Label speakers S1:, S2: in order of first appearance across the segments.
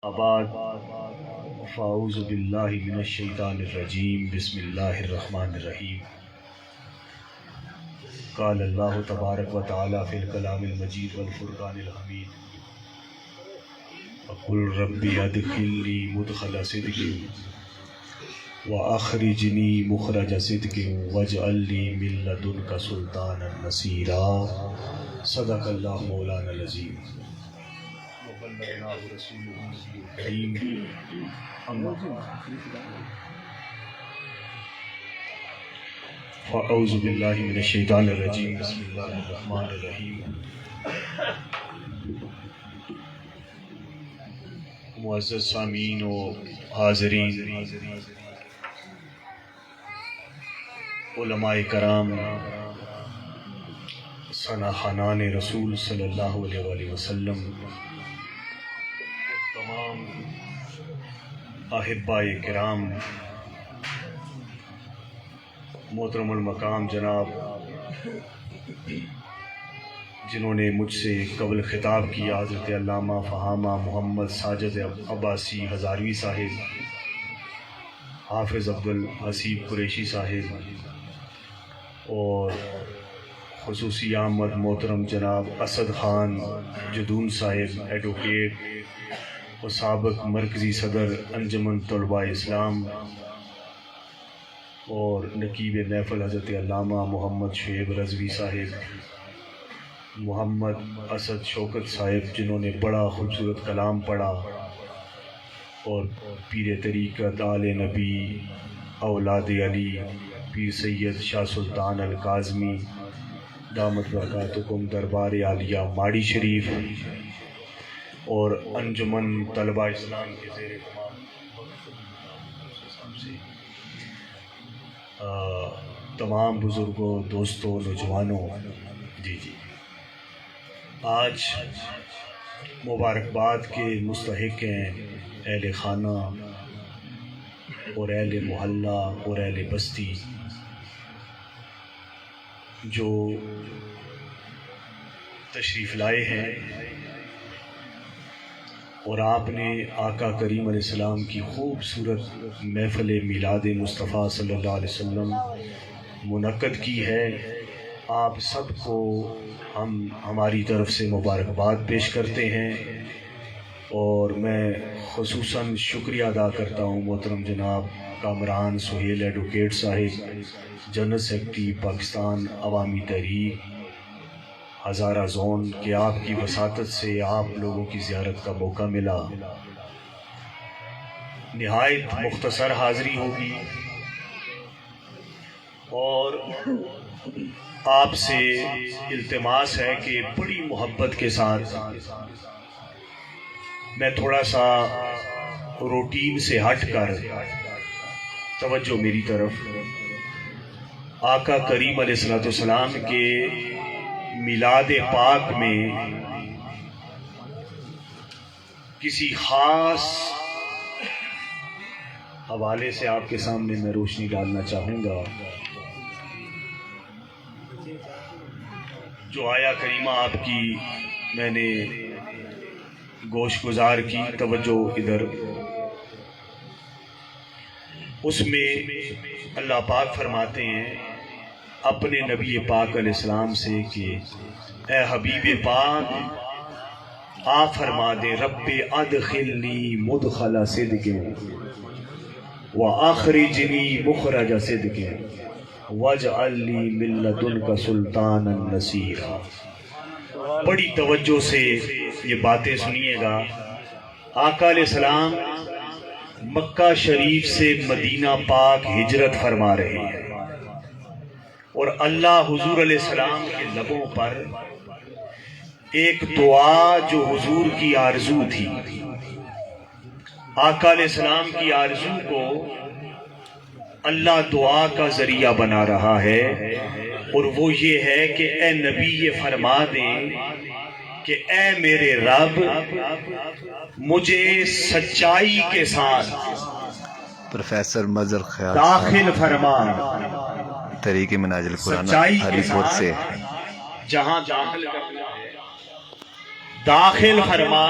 S1: بعد فاعوذ باللہ من الشیطان الرجیم بسم اللہ الرحمن الرحیم قال اللہ تبارک و تعالی فی الکلام المجید والفرقان الحمید وقل ربی ادخلنی مدخل صدق واخرجنی مخرج صدق واجعل لی من لدنک سلطانا نصیرا صدق اللہ مولانا العظیم وبلغنا رسوله النبی الکریم اما فاعوذ باللہ من الشیطان الرجیم بسم اللہ الرحمن الرحیم معزز سامعین و حاضرین، علماء کرام، ثنا خانان رسول صلی اللہ علیہ وآلہ وسلم، تمام احباء کرام، محترم المقام جناب جنہوں نے مجھ سے قبل خطاب کیا، حضرت علامہ فہامہ محمد ساجد عباسی ہزاروی صاحب، حافظ عبدالحسیب قریشی صاحب، اور خصوصی آمد محترم جناب اسد خان جدون صاحب ایڈوکیٹ و سابق مرکزی صدر انجمن طلباء اسلام، اور نقیب محفل حضرت علامہ محمد شعیب رضوی صاحب، محمد اسد شوکت صاحب جنہوں نے بڑا خوبصورت کلام پڑھا، اور پیر طریقت آل نبی اولاد علی پیر سید شاہ سلطان الکاظمی دامت برکاتکم دربار عالیہ ماڑی شریف، اور انجمن طلباء اسلام کے زیر تمام بزرگوں، دوستوں، نوجوانوں، جی آج مبارکباد کے مستحق ہیں اہل خانہ اور اہل محلہ اور اہل بستی، جو تشریف لائے ہیں، اور آپ نے آقا کریم علیہ السلام کی خوبصورت محفل میلاد مصطفیٰ صلی اللہ علیہ وسلم منعقد کی ہے۔ آپ سب کو ہم ہماری طرف سے مبارکباد پیش کرتے ہیں، اور میں خصوصاً شکریہ ادا کرتا ہوں محترم جناب کامران سہیل ایڈوکیٹ صاحب، جنرل سیکرٹری پاکستان عوامی تحریک ہزارہ زون، کہ آپ کی وساطت سے آپ لوگوں کی زیارت کا موقع ملا۔ نہایت مختصر حاضری ہوگی، اور آپ سے التماس ہے کہ بڑی محبت کے ساتھ میں تھوڑا سا روٹین سے ہٹ کر توجہ میری طرف آقا کریم علیہ السلام کے میلاد پاک میں کسی خاص حوالے سے آپ کے سامنے میں روشنی ڈالنا چاہوں گا۔ جو آیا کریمہ آپ کی میں نے گوش گزار کی، توجہ ادھر، اس میں اللہ پاک فرماتے ہیں اپنے نبی پاک علیہ السلام سے کہ اے حبیب پاک آپ فرما دے رب ادخلنی مدخل صدق واخرجنی مخرج صدق واجعل لی من لدنک سلطانا نصیرا۔ بڑی توجہ سے یہ باتیں سنیے گا۔ آقا علیہ السلام مکہ شریف سے مدینہ پاک ہجرت فرما رہے ہیں، اور اللہ حضور علیہ السلام کے لبوں پر ایک دعا جو حضور کی آرزو تھی، آقا علیہ السلام کی آرزو کو اللہ دعا کا ذریعہ بنا رہا ہے، اور وہ یہ ہے کہ اے نبی یہ فرما دیں کہ اے میرے رب مجھے سچائی کے ساتھ
S2: پروفیسر مظہر خیال
S1: داخل فرما،
S2: طریق مناج القرآن
S1: سچائی کے
S2: ہری پور
S1: ساتھ
S2: سے
S1: جہاں داخل کرنا ہے داخل فرما،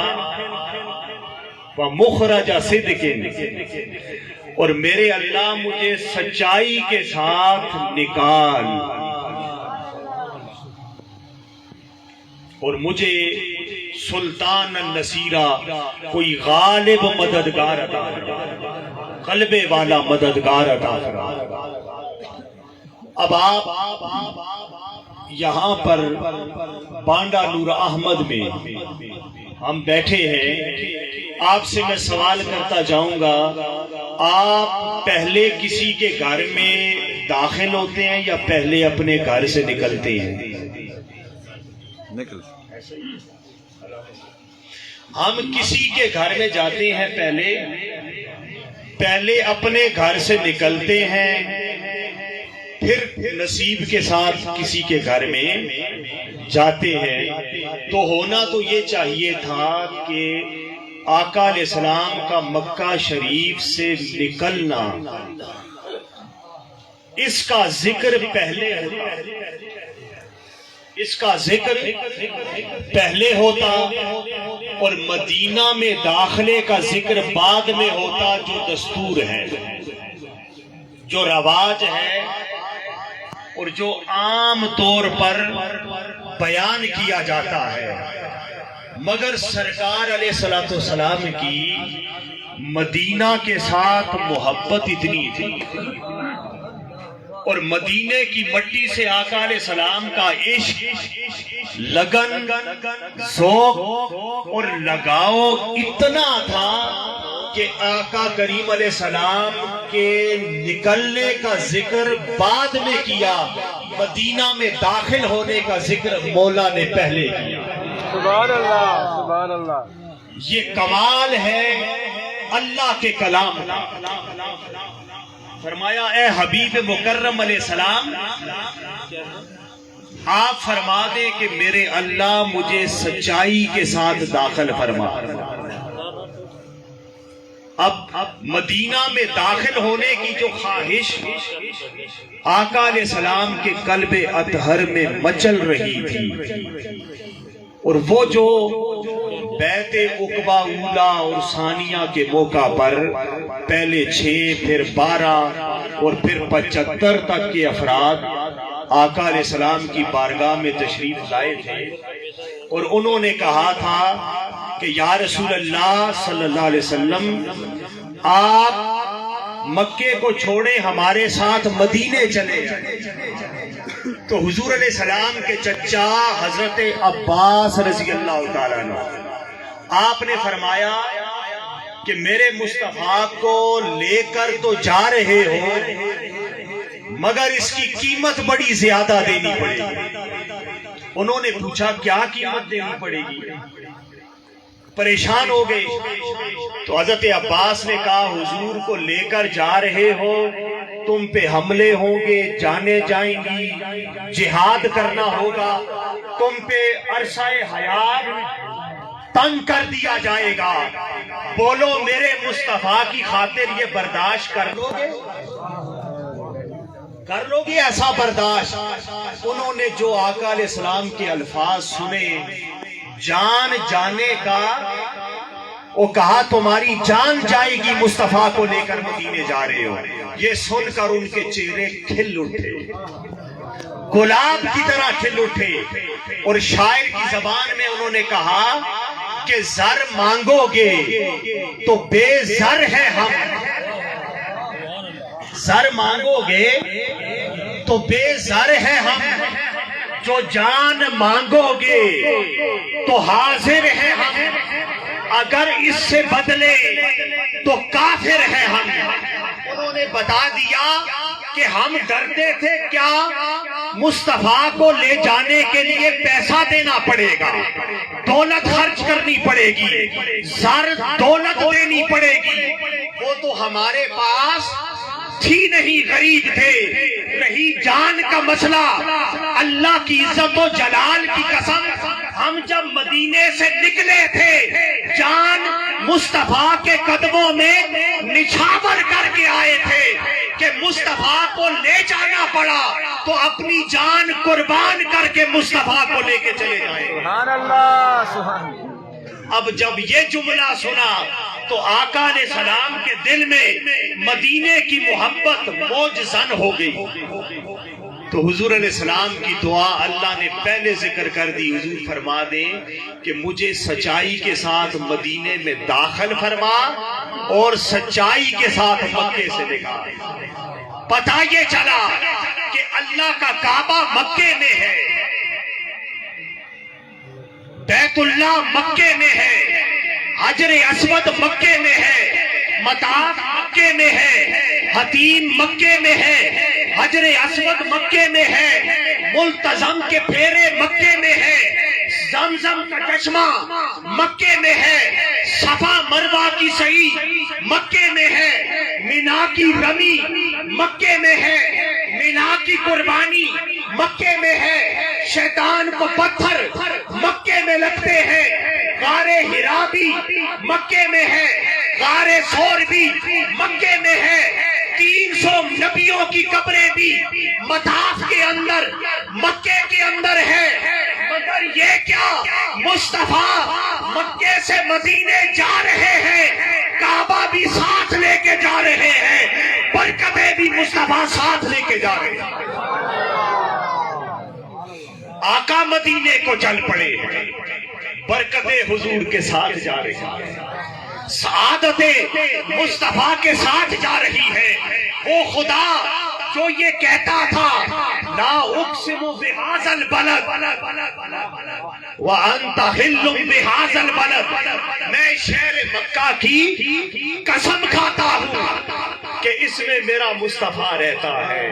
S1: ومخرج صدق، اور میرے اللہ مجھے سچائی کے ساتھ نکال، اور مجھے سلطان النصیرہ کوئی غالب مددگار عطا فرما، غلبے والا مددگار عطا فرما۔ اب آپ یہاں پر بانڈا نور احمد میں ہم بیٹھے ہیں، آپ سے میں سوال کرتا جاؤں گا، آپ پہلے کسی کے گھر میں داخل ہوتے ہیں یا پہلے اپنے گھر سے نکلتے ہیں؟ ہم کسی کے گھر میں جاتے ہیں پہلے اپنے گھر سے نکلتے ہیں، پھر نصیب کے ساتھ کسی کے گھر میں جاتے ہیں۔ تو ہونا تو یہ چاہیے تھا کہ آقا علیہ السلام کا مکہ شریف سے نکلنا، اس کا ذکر پہلے ہوتا، اس کا ذکر پہلے ہوتا، اور مدینہ میں داخلے کا ذکر بعد میں ہوتا، جو دستور ہے، جو رواج ہے، اور جو عام طور پر بیان کیا جاتا ہے۔ مگر سرکار علیہ الصلوۃ والسلام کی مدینہ کے ساتھ محبت اتنی تھی، اور مدینے کی مٹی سے آقا علیہ السلام کا عشق، لگن، ذوق اور لگاؤ اتنا تھا کہ آقا کریم علیہ السلام کے نکلنے کا ذکر بعد میں کیا، مدینہ میں داخل ہونے کا ذکر مولا نے پہلے کیا۔
S3: سبحان اللہ، سبحان اللہ۔
S1: یہ کمال ہے اللہ کے کلام کا۔ فرمایا اے حبیب مکرم علیہ السلام، آپ فرما دیں کہ میرے اللہ مجھے سچائی کے ساتھ داخل فرما۔ اب مدینہ میں داخل ہونے کی جو خواہش آقا علیہ السلام کے قلب اطہر میں مچل رہی تھی، اور وہ جو بیعت عقبہ اولا اور ثانیہ کے موقع پر پہلے 6 پھر 12 اور پھر 75 تک کے افراد آقا علیہ السلام کی بارگاہ میں تشریف لائے تھے، اور انہوں نے کہا تھا کہ یا رسول اللہ صلی اللہ علیہ وسلم، آپ مکے کو چھوڑے ہمارے ساتھ مدینے چلے جائیں۔ تو حضور علیہ السلام کے چچا حضرت عباس رضی اللہ تعالیٰ عنہ، آپ نے فرمایا کہ میرے مصطفیٰ کو لے کر تو جا رہے ہو، مگر اس کی قیمت بڑی زیادہ دینی پڑے گی۔ انہوں نے پوچھا کیا قیمت دینی پڑے گی؟ پریشان ہو گئے۔ تو حضرت عباس نے کہا حضور کو لے کر جا رہے ہو، تم پہ حملے ہوں گے، جانیں جائیں گی، جہاد کرنا ہوگا، تم پہ عرصہ حیات تنگ کر دیا جائے گا، بولو میرے مصطفیٰ کی خاطر یہ برداشت کر لو گے؟ کر لو گے ایسا برداشت؟ انہوں نے جو آقا علیہ السلام کے الفاظ سنے، جان جانے کا، وہ کہا تمہاری جان جائے گی مصطفیٰ کو لے کر مدینے جا رہے ہو، یہ سن کر ان کے چہرے کھل اٹھے، گلاب کی طرح کھل اٹھے، اور شاعر کی زبان میں انہوں نے کہا کہ زر مانگو گے تو بے زر ہے ہم، زر مانگو گے تو بے زر ہے ہم، جو جان مانگو گے تو حاضر ہے ہم، اگر اس سے بدلے تو کافر ہے ہم۔ انہوں نے بتا دیا کہ ہم ڈرتے تھے کیا مصطفیٰ کو لے جانے کے لیے پیسہ دینا پڑے گا، دولت خرچ کرنی پڑے گی، زر دولت دینی پڑے گی، وہ تو ہمارے پاس تھی نہیں، غریب تھے، رہی جان کا مسئلہ، اللہ کی عزت و جلال کی قسم، ہم جب مدینے سے نکلے تھے جان مصطفیٰ کے قدموں میں نچھاور کر کے آئے تھے کہ مصطفیٰ کو لے جانا پڑا تو اپنی جان قربان کر کے مصطفیٰ کو لے کے چلے جائیں۔
S3: سبحان اللہ، سبحان اللہ۔
S1: اب جب یہ جملہ سنا تو آقا علیہ السلام کے دل میں مدینے کی محبت موج زن ہو گئی. تو حضور علیہ السلام کی دعا اللہ نے پہلے ذکر کر دی. حضور فرما دیں کہ مجھے سچائی کے ساتھ مدینے میں داخل فرما اور سچائی کے ساتھ مکے سے نکال. پتہ یہ چلا کہ اللہ کا کعبہ مکے میں ہے، بیت اللہ مکے میں ہے، حجر اسود مکے میں ہے، مطاف مکے میں ہے، حتیم مکے میں ہے، حجر اسود مکے میں ہے، ملتزم کے پھیرے مکے میں ہے، زمزم کا چشمہ مکے میں ہے، صفا مروہ کی سعی مکے میں ہے، مینا کی رمی مکے میں ہے، مینا کی قربانی مکے میں ہے، شیطان کو پتھر مکے میں لگتے ہیں، غار ہرا بھی مکے میں ہے، غار ثور بھی مکے میں ہے، 300 نبیوں کی قبریں بھی مطاف کے اندر مکے کے اندر ہے. مگر یہ کیا، مصطفیٰ مکے سے مدینے جا رہے ہیں، کعبہ بھی ساتھ لے کے جا رہے ہیں، برکتیں بھی مصطفیٰ ساتھ لے کے جا رہے ہیں. آقا مدینے کو چل پڑے، برکتیں حضور کے ساتھ جا رہی ہیں، سعادتیں مصطفیٰ کے ساتھ جا رہی ہے. وہ خدا جو یہ کہتا تھا لا اقسم بہذا البلد وانت حل بہذا البلد، میں شہر مکہ کی قسم کھاتا ہوں کہ اس میں میرا مصطفیٰ رہتا ہے.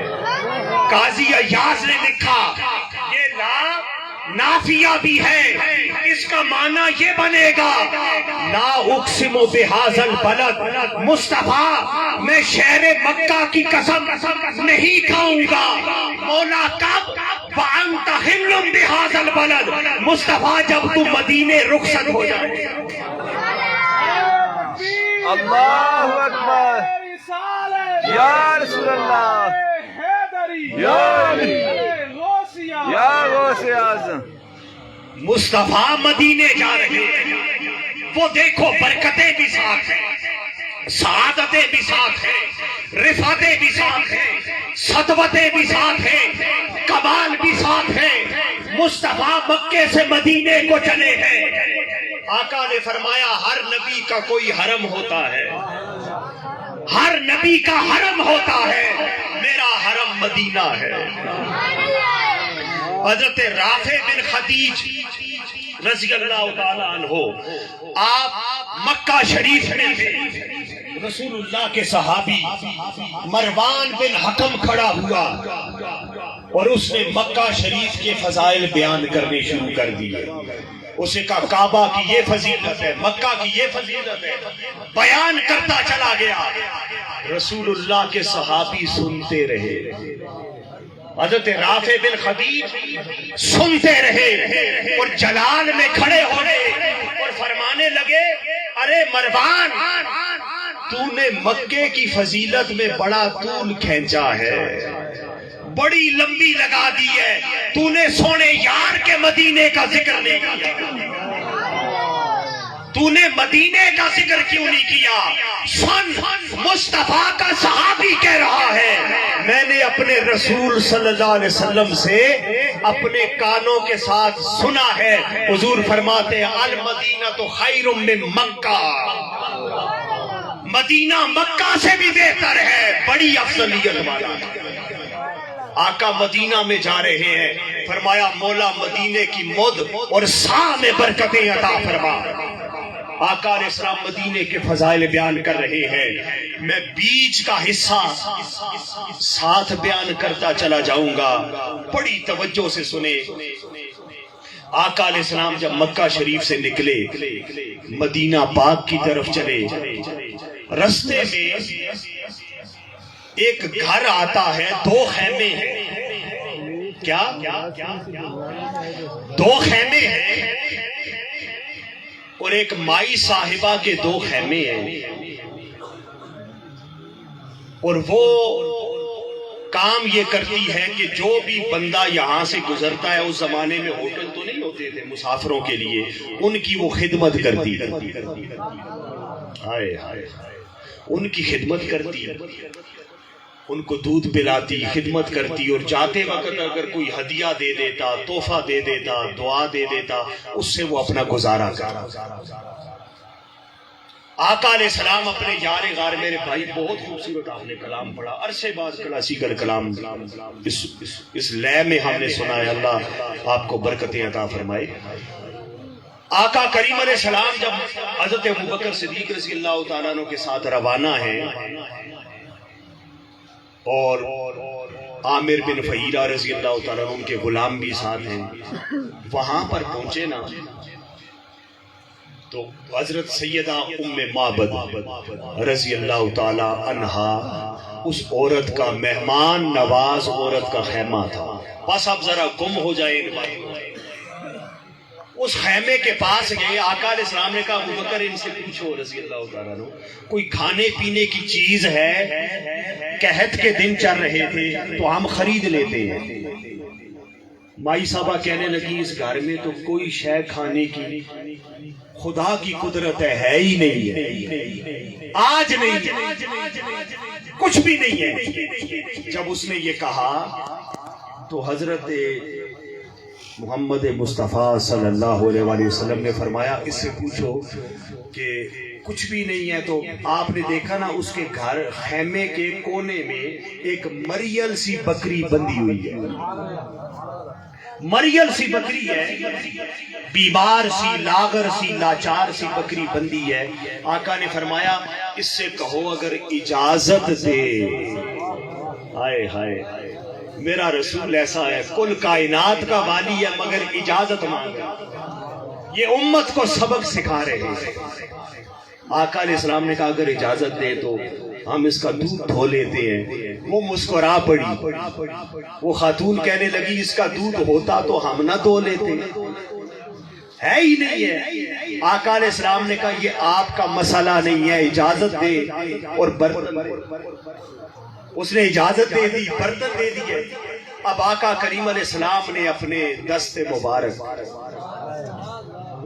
S1: قاضی ایاز نے لکھا یہ لا نافیہ بھی ہے، اس کا معنی یہ بنے گا لا اقسم بہذا البلد، مصطفیٰ میں شہر مکہ کی قسم نہیں کھاؤں گا. مولا کب؟ وانت حل بہذا البلد، مصطفیٰ جب تو مدینے رخصت ہو جائے.
S3: اللہ اکبر، یا رسول اللہ، یا غوث اعظم.
S1: مصطفیٰ مدینے جا رہے ہیں، وہ دیکھو برکتیں بھی ساتھ ہیں، سعادتیں بھی ساتھ ہیں، رفعتیں بھی ساتھ ہیں، سطوتیں بھی ساتھ ہیں، کمال بھی ساتھ ہیں. مصطفیٰ مکے سے مدینے کو چلے ہیں. آقا نے فرمایا ہر نبی کا کوئی حرم ہوتا ہے، ہر نبی کا حرم ہوتا ہے، میرا حرم مدینہ ہے. حضرت رافع بن خدیج رضی اللہ تعالیٰ عنہ آپ مکہ شریف میں تھے. رسول اللہ کے صحابی مروان بن حکم کھڑا ہوا اور اس نے مکہ شریف کے فضائل بیان کرنے شروع کر دیے. اسے کہا کعبہ کی یہ فضیلت ہے، مکہ کی یہ فضیلت ہے، بیان کرتا چلا گیا. رسول اللہ کے صحابی سنتے رہے. حضرت رافع بن خدیج سنتے رہے اور جلال میں کھڑے ہو گئے اور فرمانے لگے ارے مروان، تو نے مکے کی فضیلت میں بڑا طول کھینچا ہے، بڑی لمبی لگا دی ہے، تو نے سونے یار کے مدینے کا ذکر نہیں کیا، تو نے مدینے کا ذکر کیوں نہیں کیا؟ سن، مصطفیٰ کا صحابی کہہ رہا ہے میں نے اپنے رسول صلی اللہ علیہ وسلم سے اپنے کانوں کے ساتھ سنا ہے. حضور فرماتے ہیں المدینہ تو خیر من مکہ، مدینہ مکہ سے بھی بہتر ہے، بڑی افضلیت والا. آقا مدینہ میں جا رہے ہیں، فرمایا مولا مدینے کی مد اور سا میں برکتیں عطا فرما. آقا علیہ السلام مدینے کے فضائل بیان کر رہے ہیں، میں بیچ کا حصہ ساتھ بیان کرتا چلا جاؤں گا، بڑی توجہ سے سنے. آقا علیہ السلام جب مکہ شریف سے نکلے مدینہ پاک کی طرف چلے، رستے میں ایک گھر آتا ہے، 2 خیمے ہیں. کیا 2 خیمے ہیں اور ایک مائی صاحبہ کے 2 خیمے ہیں. اور وہ کام یہ کرتی ہے کہ جو بھی بندہ یہاں سے گزرتا ہے، اس زمانے میں ہوٹل تو نہیں ہوتے تھے مسافروں کے لیے، ان کی وہ خدمت کرتی ہے. ہائے ہائے ان کی خدمت کرتی، ان کو دودھ پلاتی، خدمت کرتی، اور جاتے وقت اگر کوئی ہدیہ دے دیتا، تحفہ دے دیتا، دعا دے دیتا، اس سے وہ اپنا گزارا کرتا۔ آقا علیہ السلام اپنے یار غار، میرے بھائی بہت خوبصورت آپ نے کلام پڑھا، عرصے بعد کلاسیکل کلام اس لے میں ہم نے سنا ہے۔ اللہ آپ کو برکتیں عطا فرمائے۔ آقا کریم علیہ السلام جب حضرت ابوبکر صدیق رضی اللہ تعالیٰ عنہ کے ساتھ روانہ ہیں اور عامر بن فہیرہ رضی اللہ تعالیٰ عنہ ان کے غلام بھی ساتھ ہیں، وہاں پر پہنچے نا تو حضرت سیدہ ام معبد رضی اللہ تعالی عنہا اس عورت کا مہمان نواز عورت کا خیمہ تھا۔ بس اب ذرا گم ہو جائے ان باتوں میں۔ اس خیمے کے پاس گئے، آقا علیہ السلام نے کہا ابوبکر ان سے پوچھو رضی اللہ تعالیٰ عنہ کوئی کھانے پینے کی چیز ہے؟ قحط کے دن چل رہے تھے تو ہم خرید لیتے ہیں۔ مائی صاحبہ کہنے لگی اس گھر میں تو کوئی شے کھانے کی خدا کی قدرت ہے ہی نہیں ہے، آج نہیں ہے، کچھ بھی نہیں ہے۔ جب اس نے یہ کہا تو حضرت محمد مصطفیٰ صلی اللہ علیہ وآلہ وسلم نے فرمایا اس سے پوچھو کہ کچھ بھی نہیں ہے۔ تو آپ نے دیکھا نا اس کے گھر خیمے کے کونے میں ایک مریل سی بکری بندھی ہوئی ہے، مریل سی بکری ہے، بیمار سی، لاغر سی، لاچار سی بکری بندی ہے۔ آقا نے فرمایا اس سے کہو اگر اجازت دے۔ ہائے ہائے میرا رسول ایسا ہے، کل کائنات کا والی ہے مگر اجازت مانگے۔ یہ امت کو سبق سکھا رہے ہیں۔ آقا علیہ السلام نے کہا اگر اجازت دے تو ہم اس کا دودھ دھو لیتے ہیں۔ وہ مسکرا پڑی، وہ خاتون کہنے لگی اس کا دودھ ہوتا تو ہم نہ دھو لیتے، ہے ہی نہیں ہے۔ آقا علیہ السلام نے کہا یہ آپ کا مسئلہ نہیں ہے، اجازت دے۔ اور برتن، اس نے اجازت دے دی، برتن دے دیے۔ اب آقا کریم علیہ السلام نے اپنے دست مبارک،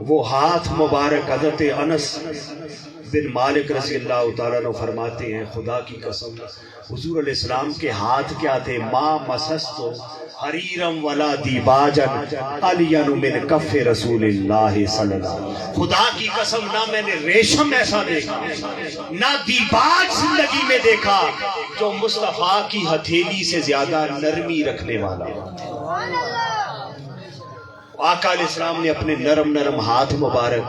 S1: وہ ہاتھ مبارک، حضرت انس بن مالک رضی اللہ تعالیٰ عنہ فرماتے ہیں خدا کی قسم حضور علیہ السلام کے ہاتھ کیا تھے؟ ما مسستو حریرم ولا دیباجن علین من کف رسول اللہ صلی اللہ علیہ وسلم۔ خدا کی قسم نہ میں نے ریشم ایسا دیکھا، نہ دیباج زندگی میں دیکھا جو مصطفیٰ کی ہتھیلی سے زیادہ نرمی رکھنے والا۔ آقا علیہ السلام نے اپنے نرم نرم ہاتھ مبارک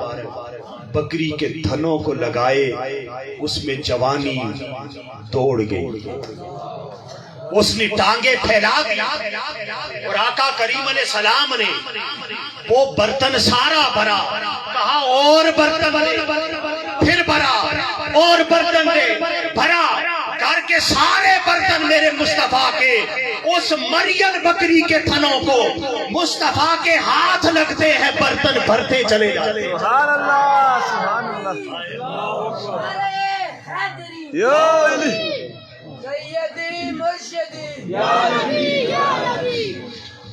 S1: بکری کے تھنوں کو لگائے، اس میں جوانی دوڑ گئی، اس نے ٹانگیں پھیلا دی، اور آقا کریم علیہ السلام نے وہ برتن سارا بھرا، کہا اور برتن دے، پھر بھرا اور برتن دے، بھرا کر کے سارے برتن میرے مصطفیٰ کے اس مریم بکری کے تھنوں کو مصطفیٰ کے ہاتھ لگتے ہیں، برتن بھرتے چلے جاتے ہیں۔
S3: سبحان اللہ، سبحان اللہ، یا علی
S4: سیدی مرشدی،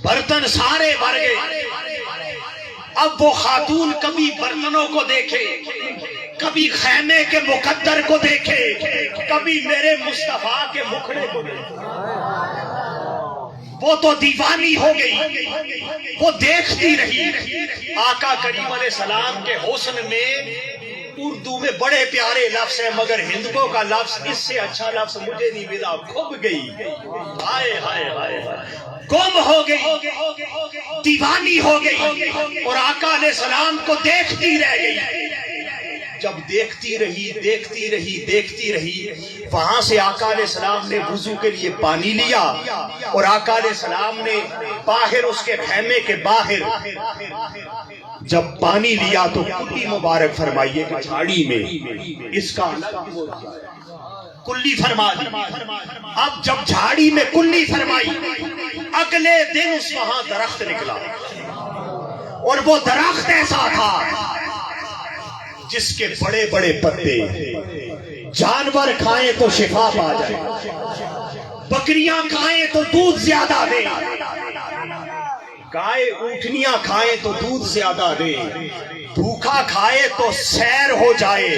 S1: برتن سارے بھر گئے۔ اب وہ خاتون کبھی برتنوں کو دیکھے، کبھی خیمے کے مقدر کو دیکھے، کبھی میرے مصطفیٰ کے مکھڑے کو دیکھے، وہ تو دیوانی ہو گئی، وہ دیکھتی رہی۔ آقا کریم علیہ السلام کے حسن میں اردو میں بڑے پیارے لفظ ہیں مگر ہندوؤں کا لفظ اس سے اچھا لفظ مجھے نہیں ملا، کھب گئی، ہائے ہائے ہائے گم ہو گئی، دیوانی ہو گئی، اور آقا علیہ السلام کو دیکھتی رہ گئی۔ جب دیکھتی رہی دیکھتی رہی دیکھتی رہی، وہاں سے آقا علیہ السلام نے وضو کے لیے پانی لیا، اور آقا علیہ السلام نے باہر اس کے خیمے کے باہر جب پانی لیا تو کلی مبارک فرمائیے کہ جھاڑی میں اس کا کلی فرما دی۔ اب جب جھاڑی میں کلی فرمائی، اگلے دن اس وہاں درخت نکلا، اور وہ درخت ایسا تھا جس کے بڑے بڑے پتے جانور کھائیں تو شفا پا جائے، بکریاں کھائیں تو دودھ زیادہ دے، گائے اونٹنیاں کھائے تو دودھ زیادہ دے، بھوکا کھائے تو سیر ہو جائے،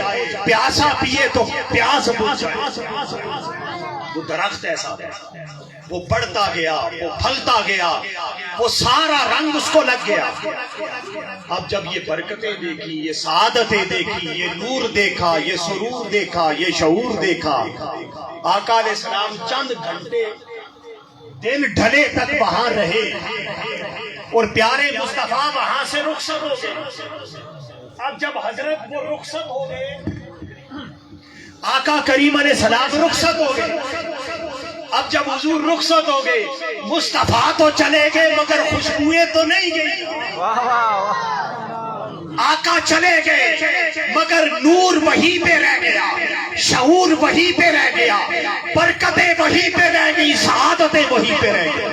S1: پیاسا پیے تو پیاس بجھ جائے۔ وہ درخت ایسا ہے، وہ بڑھتا گیا، وہ پھلتا گیا، وہ سارا رنگ اس کو لگ گیا۔ اب جب یہ برکتیں دیکھی، یہ سعادتیں دیکھی، یہ نور دیکھا، یہ سرور دیکھا، یہ شعور دیکھا، آقا علیہ السلام چند گھنٹے دن ڈھلے تک وہاں رہے اور پیارے مصطفیٰ وہاں سے رخصت ہو گئے۔ اب جب حضرت وہ رخصت ہو گئے، آقا کریم علیہ السلام رخصت ہو گئے، اب جب حضور رخصت ہو گئے، مصطفیٰ تو چلے گئے مگر خوشبوئیں تو نہیں گئی۔ آقا چلے گئے مگر نور وہیں پہ رہ گیا، شعور وہیں پہ رہ گیا، برکتیں وہیں پہ رہ گئی، سعادتیں وہیں پہ رہ گئی۔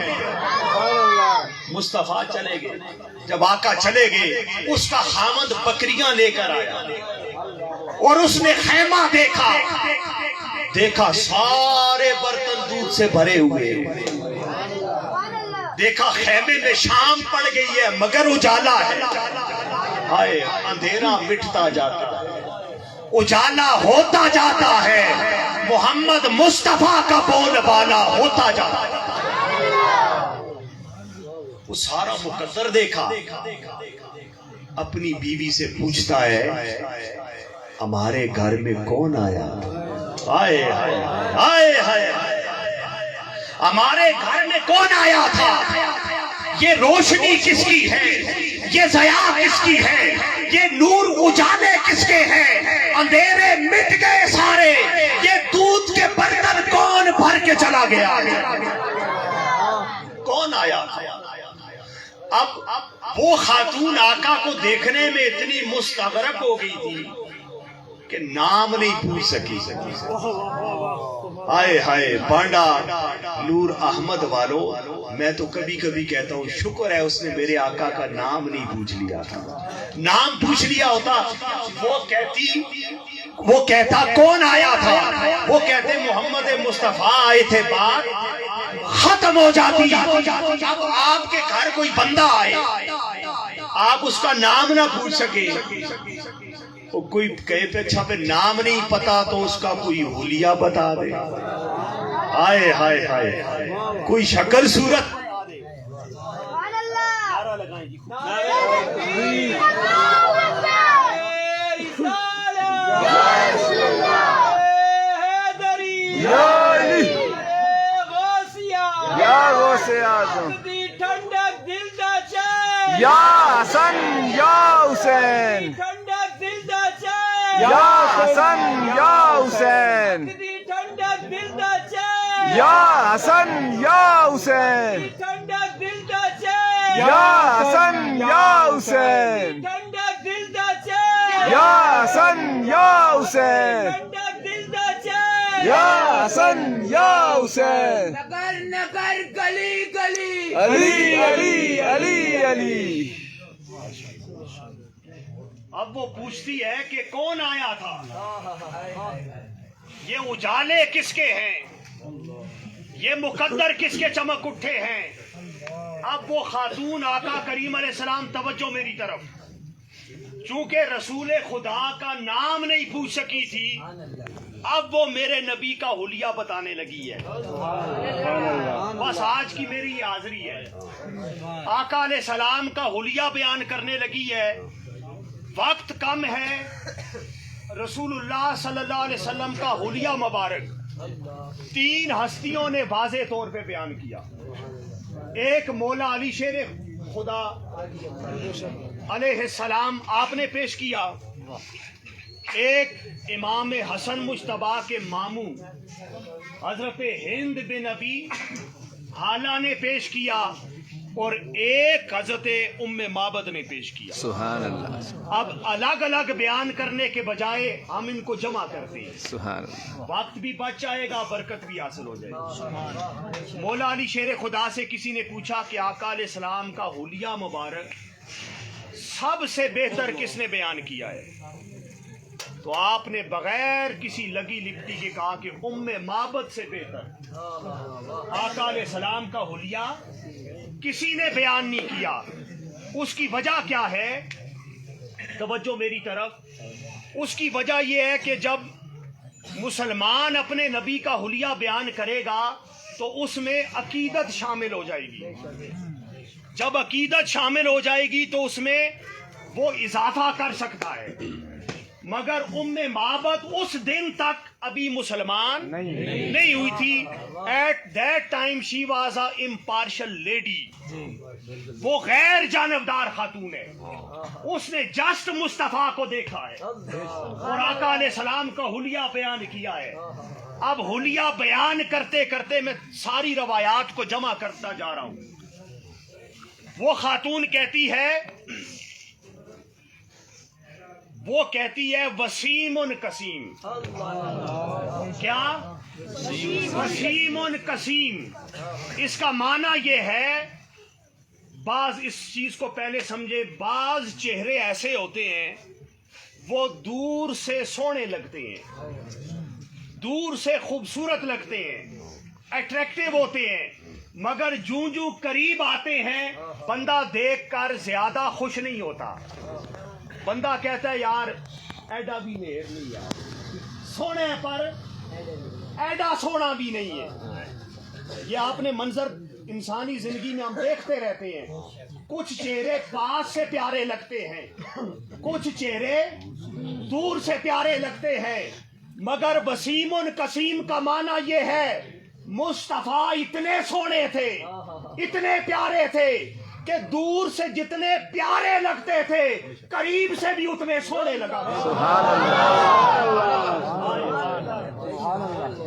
S1: مصطفیٰ چلے گئے، جب آقا چلے گئے اس کا خامد بکریاں لے کر آیا اور اس نے خیمہ دیکھا سارے برتن دودھ سے بھرے ہوئے، دیکھا خیمے میں شام پڑ گئی ہے مگر اجالا ہے، ہائے اندھیرا مٹتا جاتا ہے، اجالا ہوتا جاتا ہے، محمد مصطفیٰ کا بول بالا ہوتا جاتا ہے۔ وہ سارا مقدر دیکھا، اپنی بیوی سے پوچھتا ہے ہمارے گھر میں کون آیا؟ ہائے ہائے ہائے ہائے، ہمارے گھر میں کون آیا تھا؟ یہ روشنی کس کی ہے؟ یہ ضیاء کس کی ہے؟ یہ نور اجالے کس کے ہیں؟ اندھیرے مٹ گئے سارے، یہ دودھ کے برتن کون بھر کے چلا گیا؟ کون آیا تھا؟ اب وہ خاتون آقا کو دیکھنے میں اتنی مستغرق ہو گئی تھی کہ نام نہیں پوچھ سکی۔ آئے ہائے بانڈا نور احمد والو، میں تو کبھی کبھی کہتا ہوں شکر ہے اس نے میرے آقا کا نام نہیں پوچھ لیا تھا، نام پوچھ لیا ہوتا وہ کہتا کون آیا تھا، وہ کہتے محمد مصطفیٰ آئے تھے، بات ختم ہو جاتی۔ اب آپ کے گھر کوئی بندہ آئے، آپ اس کا نام نہ پوچھ سکے، کوئی کہے پہ اچھا پہ نام نہیں پتا تو اس کا کوئی حلیہ بتا دے، آئے ہائے ہائے کوئی شکل صورت۔
S3: یا حسن یا حسین، یا حسن یا حسین، یا حسن یا حسین، یا حسن یا حسین، یا حسن یا حسین، یا حسن یا حسین،
S4: نگر نگر گلی گلی،
S3: علی علی علی علی۔
S1: اب وہ پوچھتی ہے کہ کون آیا تھا، یہ اجالے کس کے ہیں، یہ مقدر کس کے چمک اٹھے ہیں۔ اب وہ خاتون آقا کریم علیہ السلام توجہ میری طرف، چونکہ رسول خدا کا نام نہیں پوچھ سکی تھی، اب وہ میرے نبی کا حلیہ بتانے لگی ہے۔ بس آج کی میری یہ حاضری ہے، آقا علیہ السلام کا حلیہ بیان کرنے لگی ہے۔ وقت کم ہے، رسول اللہ صلی اللہ علیہ وسلم کا حلیہ مبارک 3 ہستیوں نے واضح طور پہ بیان کیا۔ ایک مولا علی شیر خدا علیہ السلام آپ نے پیش کیا، ایک امام حسن مجتبیٰ کے ماموں حضرت ہند بن ابی حالہ نے پیش کیا، اور ایک حضرت ام معبد نے پیش کیا۔
S2: سبحان اللہ۔
S1: اب الگ الگ بیان کرنے کے بجائے ہم ان کو جمع کرتے ہیں،
S2: سبحان اللہ۔
S1: وقت بھی بچ جائے گا، برکت بھی حاصل ہو جائے گی۔ مولا علی شیر خدا سے کسی نے پوچھا کہ آقا علیہ السلام کا حلیہ مبارک سب سے بہتر کس نے بیان کیا ہے؟ تو آپ نے بغیر کسی لگی لپٹی کے کہا کہ ام معبد سے بہتر آقا علیہ السلام کا حلیہ کسی نے بیان نہیں کیا. اس کی وجہ کیا ہے؟ توجہ میری طرف. اس کی وجہ یہ ہے کہ جب مسلمان اپنے نبی کا حلیہ بیان کرے گا تو اس میں عقیدت شامل ہو جائے گی. جب عقیدت شامل ہو جائے گی تو اس میں وہ اضافہ کر سکتا ہے. مگر معبد اس دن تک ابھی مسلمان نہیں ہوئی تھی. At that time she was a impartial lady. وہ غیر جانبدار خاتون ہے. اس نے جسٹ مصطفیٰ کو دیکھا ہے اور آقا علیہ السلام کا حلیہ بیان کیا ہے. اب حلیہ بیان کرتے کرتے میں ساری روایات کو جمع کرتا جا رہا ہوں. وہ خاتون کہتی ہے وسیم قسیم. کیا؟ وسیم قسیم. اس کا معنی یہ ہے، بعض اس چیز کو پہلے سمجھے، بعض چہرے ایسے ہوتے ہیں وہ دور سے سونے لگتے ہیں، دور سے خوبصورت لگتے ہیں، اٹریکٹیو ہوتے ہیں، مگر جوں قریب آتے ہیں بندہ دیکھ کر زیادہ خوش نہیں ہوتا. بندہ کہتا ہے یار ایڈا بھی نیر نہیں یار، سونے پر ایڈا سونا بھی نہیں ہے. یہ آپ نے منظر انسانی زندگی میں ہم دیکھتے رہتے ہیں. کچھ چہرے پاس سے پیارے لگتے ہیں، کچھ چہرے دور سے پیارے لگتے ہیں، مگر وسیم قسیم کا معنی یہ ہے مصطفیٰ اتنے سونے تھے، اتنے پیارے تھے کہ دور سے جتنے پیارے لگتے تھے قریب سے بھی اتنے سونے لگا.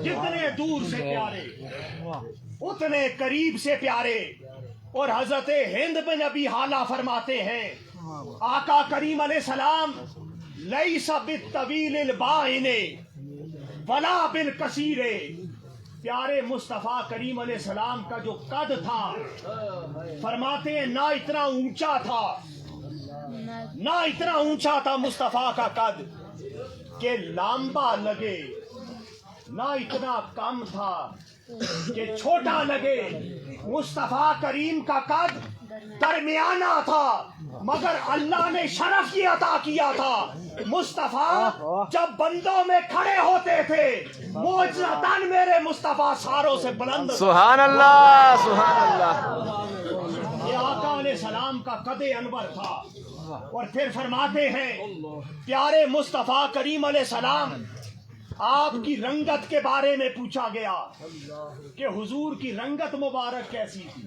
S1: جتنے دور سے پیارے اتنے قریب سے پیارے. اور حضرت ہند بن ابی حالہ فرماتے ہیں آقا کریم علیہ السلام لیس بالطویل البائن ولا بالقصیر. پیارے مصطفیٰ کریم علیہ السلام کا جو قد تھا، فرماتے ہیں نہ اتنا اونچا تھا، نہ اتنا اونچا تھا مصطفیٰ کا قد کہ لامبا لگے، نہ اتنا کم تھا کہ چھوٹا لگے. مصطفیٰ کریم کا قد درمیانہ تھا، مگر اللہ نے شرف یہ عطا کیا تھا مصطفیٰ جب بندوں میں کھڑے ہوتے تھے معجزتاً میرے مصطفیٰ ساروں سے بلند.
S3: سبحان اللہ سبحان اللہ.
S1: یہ آقا علیہ السلام کا قد انور تھا. اور پھر فرماتے ہیں پیارے مصطفیٰ کریم علیہ السلام، آپ کی رنگت کے بارے میں پوچھا گیا کہ حضور کی رنگت مبارک کیسی تھی.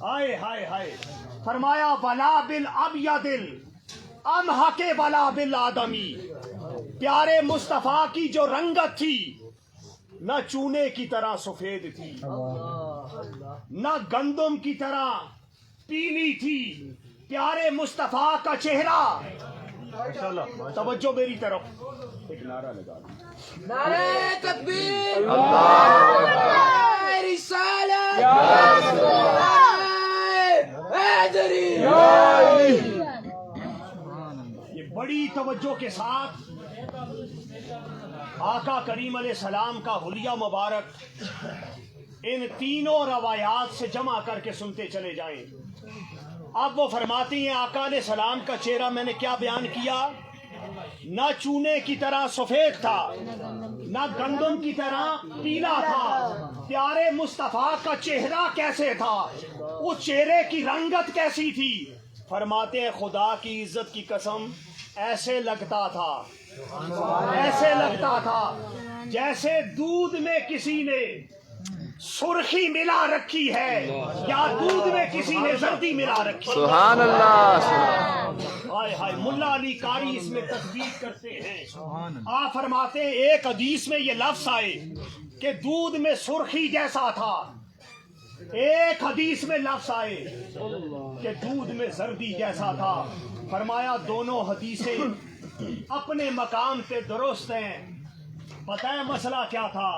S1: ہائے ہائے ہائے. فرمایا ولا بالابیض امحق ولا بالآدمی. پیارے مصطفیٰ کی جو رنگت تھی نہ چونے کی طرح سفید تھی، نہ گندم کی طرح پیلی تھی. پیارے مصطفیٰ کا چہرہ، توجہ میری طرف، ایک نعرہ لگا دیں.
S4: نعرہ تکبیر، نعرہ رسالت، حیدری.
S1: یہ بڑی توجہ کے ساتھ آقا کریم علیہ السلام کا حلیہ مبارک ان تینوں روایات سے جمع کر کے سنتے چلے جائیں. اب وہ فرماتی ہیں آقا علیہ السلام کا چہرہ میں نے کیا بیان کیا، نہ چونے کی طرح سفید تھا، نہ گندم کی طرح پیلا تھا. پیارے مصطفیٰ کا چہرہ کیسے تھا، اس چہرے کی رنگت کیسی تھی؟ فرماتے ہیں خدا کی عزت کی قسم ایسے لگتا تھا، ایسے لگتا تھا جیسے دودھ میں کسی نے سرخی ملا رکھی ہے یا دودھ میں کسی نے زردی ملا رکھی.
S3: سبحان اللہ.
S1: ہائے ہائے. ملا علی قاری اس میں تصدیق کرتے ہیں. آپ فرماتے ہیں ایک حدیث میں یہ لفظ آئے کہ دودھ میں سرخی جیسا تھا، ایک حدیث میں لفظ آئے کہ دودھ میں زردی جیسا تھا. فرمایا دونوں حدیثیں اپنے مقام پہ درست ہیں. بتائیں مسئلہ کیا تھا؟